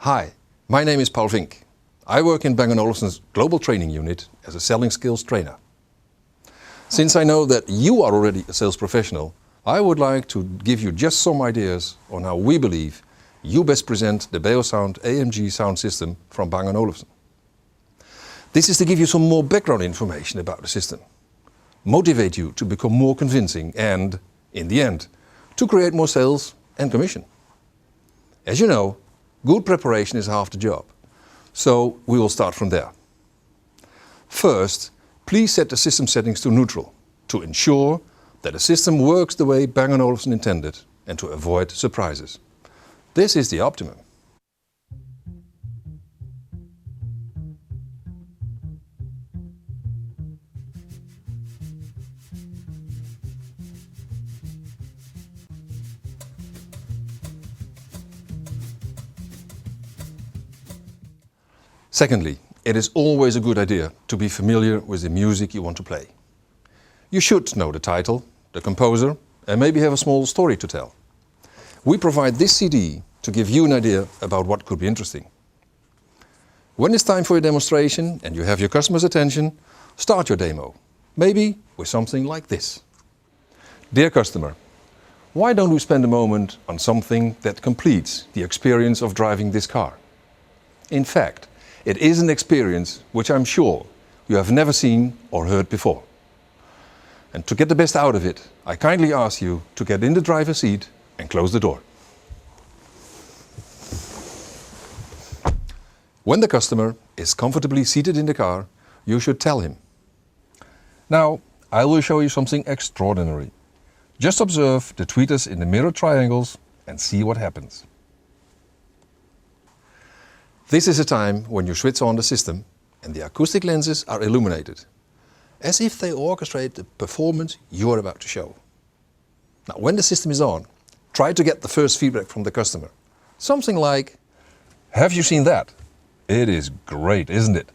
Hi, my name is Paul Vink. I work in Bang & Olufsen's global training unit as a selling skills trainer. Since I know that you are already a sales professional, I would like to give you just some ideas on how we believe you best present the BeoSound AMG sound system from Bang & Olufsen. This is to give you some more background information about the system, motivate you to become more convincing and, in the end, to create more sales and commission. As you know, good preparation is half the job, so we will start from there. First, please set the system settings to neutral to ensure that the system works the way Bang & Olufsen intended and to avoid surprises. This is the optimum. Secondly, it is always a good idea to be familiar with the music you want to play. You should know the title, the composer, and maybe have a small story to tell. We provide this CD to give you an idea about what could be interesting. When it's time for your demonstration and you have your customer's attention, start your demo, maybe with something like this. Dear customer, why don't we spend a moment on something that completes the experience of driving this car? In fact, it is an experience which I'm sure you have never seen or heard before. And to get the best out of it, I kindly ask you to get in the driver's seat and close the door. When the customer is comfortably seated in the car, you should tell him. Now, I will show you something extraordinary. Just observe the tweeters in the mirror triangles and see what happens. This is a time when you switch on the system and the acoustic lenses are illuminated, as if they orchestrate the performance you are about to show. Now, when the system is on, try to get the first feedback from the customer. Something like, "Have you seen that? It is great, isn't it?"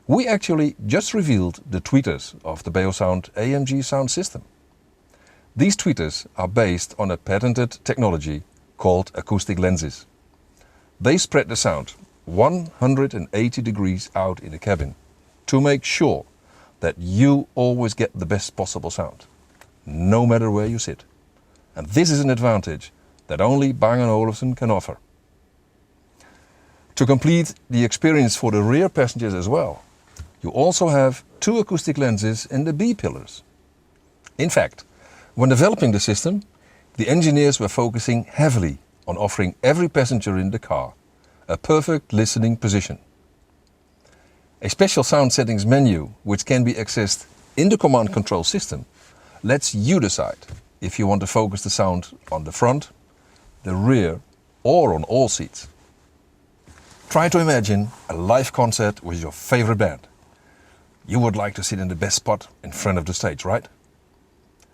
We actually just revealed the tweeters of the BeoSound AMG sound system. These tweeters are based on a patented technology called acoustic lenses. They spread the sound 180 degrees out in the cabin to make sure that you always get the best possible sound, no matter where you sit. And this is an advantage that only Bang & Olufsen can offer. To complete the experience for the rear passengers as well, you also have two acoustic lenses in the B pillars. In fact, when developing the system, the engineers were focusing heavily on offering every passenger in the car a perfect listening position. A special sound settings menu, which can be accessed in the command control system, lets you decide if you want to focus the sound on the front, the rear, or on all seats. Try to imagine a live concert with your favorite band. You would like to sit in the best spot in front of the stage, right?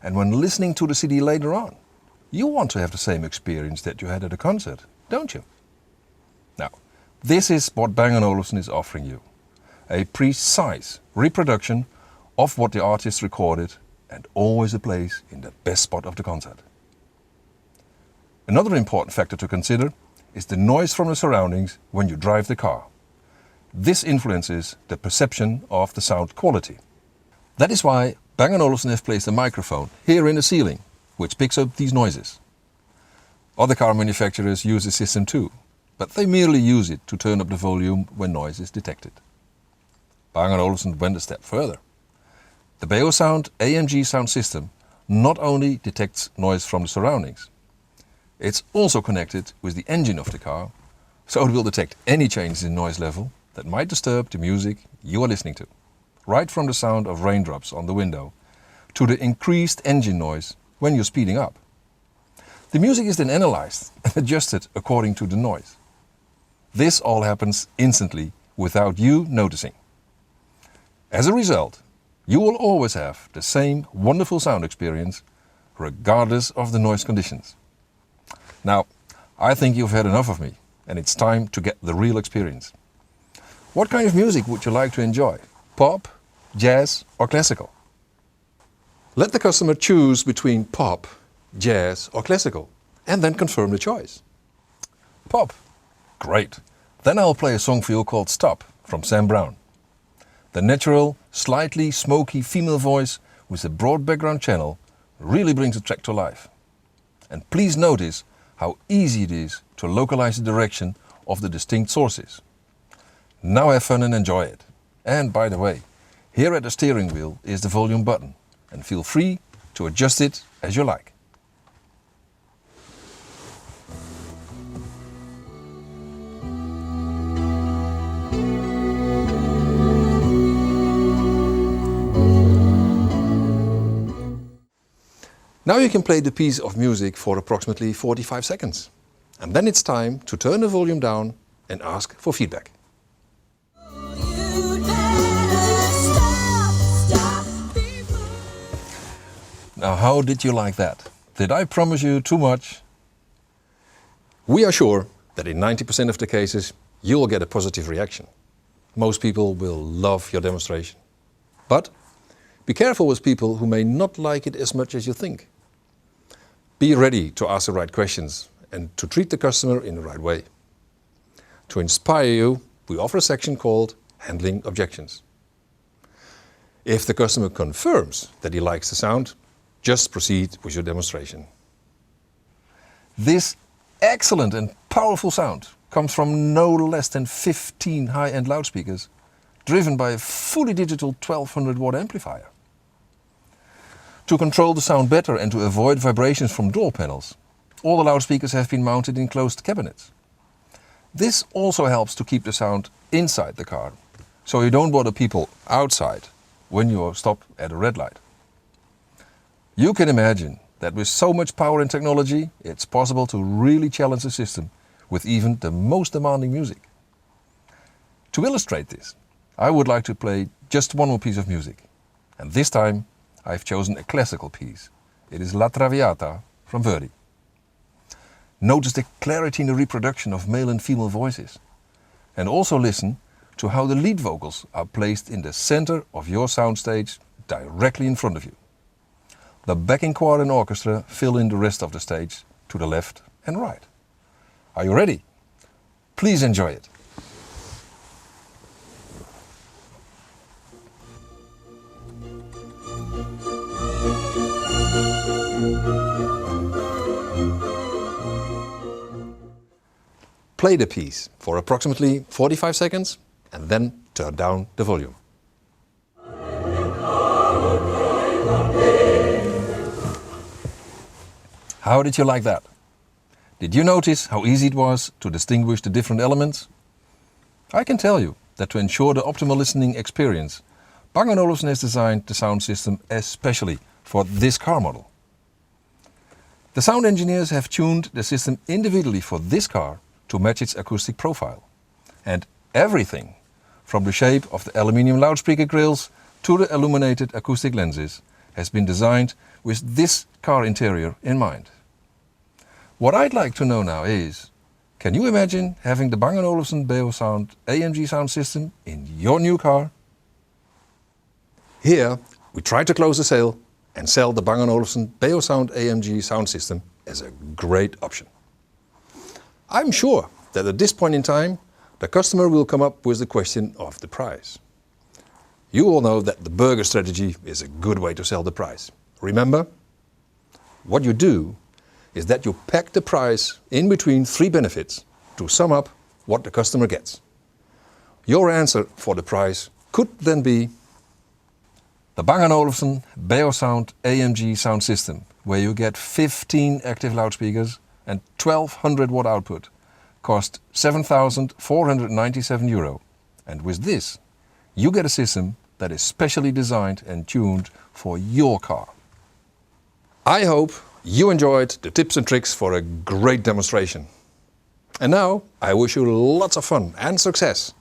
And when listening to the CD later on, you want to have the same experience that you had at a concert, don't you? Now, this is what Bang & Olufsen is offering you. A precise reproduction of what the artist recorded and always a place in the best spot of the concert. Another important factor to consider is the noise from the surroundings when you drive the car. This influences the perception of the sound quality. That is why Bang & Olufsen have placed a microphone here in the ceiling, which picks up these noises. Other car manufacturers use the system too, but they merely use it to turn up the volume when noise is detected. Bang & Olufsen went a step further. The BeoSound AMG sound system not only detects noise from the surroundings, it's also connected with the engine of the car, so it will detect any changes in noise level that might disturb the music you are listening to, right from the sound of raindrops on the window to the increased engine noise when you're speeding up. The music is then analyzed and adjusted according to the noise. This all happens instantly without you noticing. As a result, you will always have the same wonderful sound experience regardless of the noise conditions. Now, I think you've had enough of me and it's time to get the real experience. What kind of music would you like to enjoy? Pop, jazz or classical? Let the customer choose between pop, jazz or classical and then confirm the choice. Pop. Great. Then I'll play a song for you called Stop from Sam Brown. The natural, slightly smoky female voice with a broad background channel really brings the track to life. And please notice how easy it is to localize the direction of the distinct sources. Now have fun and enjoy it. And by the way, here at the steering wheel is the volume button, and feel free to adjust it as you like. Now you can play the piece of music for approximately 45 seconds. And then it's time to turn the volume down and ask for feedback. Now, how did you like that? Did I promise you too much? We are sure that in 90% of the cases you will get a positive reaction. Most people will love your demonstration. But be careful with people who may not like it as much as you think. Be ready to ask the right questions and to treat the customer in the right way. To inspire you, we offer a section called Handling Objections. If the customer confirms that he likes the sound, just proceed with your demonstration. This excellent and powerful sound comes from no less than 15 high-end loudspeakers, driven by a fully digital 1200 watt amplifier. To control the sound better and to avoid vibrations from door panels, all the loudspeakers have been mounted in closed cabinets. This also helps to keep the sound inside the car, so you don't bother people outside when you stop at a red light. You can imagine that with so much power and technology, it's possible to really challenge the system with even the most demanding music. To illustrate this, I would like to play just one more piece of music. And this time I've chosen a classical piece. It is La Traviata from Verdi. Notice the clarity in the reproduction of male and female voices. And also listen to how the lead vocals are placed in the center of your soundstage directly in front of you. The backing choir and orchestra fill in the rest of the stage to the left and right. Are you ready? Please enjoy it. Play the piece for approximately 45 seconds and then turn down the volume. How did you like that? Did you notice how easy it was to distinguish the different elements? I can tell you that to ensure the optimal listening experience, Bang & Olufsen has designed the sound system especially for this car model. The sound engineers have tuned the system individually for this car to match its acoustic profile. And everything, from the shape of the aluminium loudspeaker grills to the illuminated acoustic lenses, has been designed with this car interior in mind. What I'd like to know now is, can you imagine having the Bang & Olufsen BeoSound AMG sound system in your new car? Here we try to close the sale and sell the Bang & Olufsen BeoSound AMG sound system as a great option. I'm sure that at this point in time, the customer will come up with the question of the price. You all know that the burger strategy is a good way to sell the price. Remember, what you do is that you pack the price in between three benefits to sum up what the customer gets. Your answer for the price could then be the Bang & Olufsen BeoSound AMG sound system, where you get 15 active loudspeakers and 1200 watt output, cost €7,497. And with this, you get a system that is specially designed and tuned for your car. I hope you enjoyed the tips and tricks for a great demonstration. And now I wish you lots of fun and success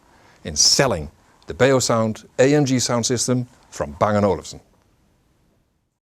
in selling the BeoSound AMG sound system from Bang & Olufsen.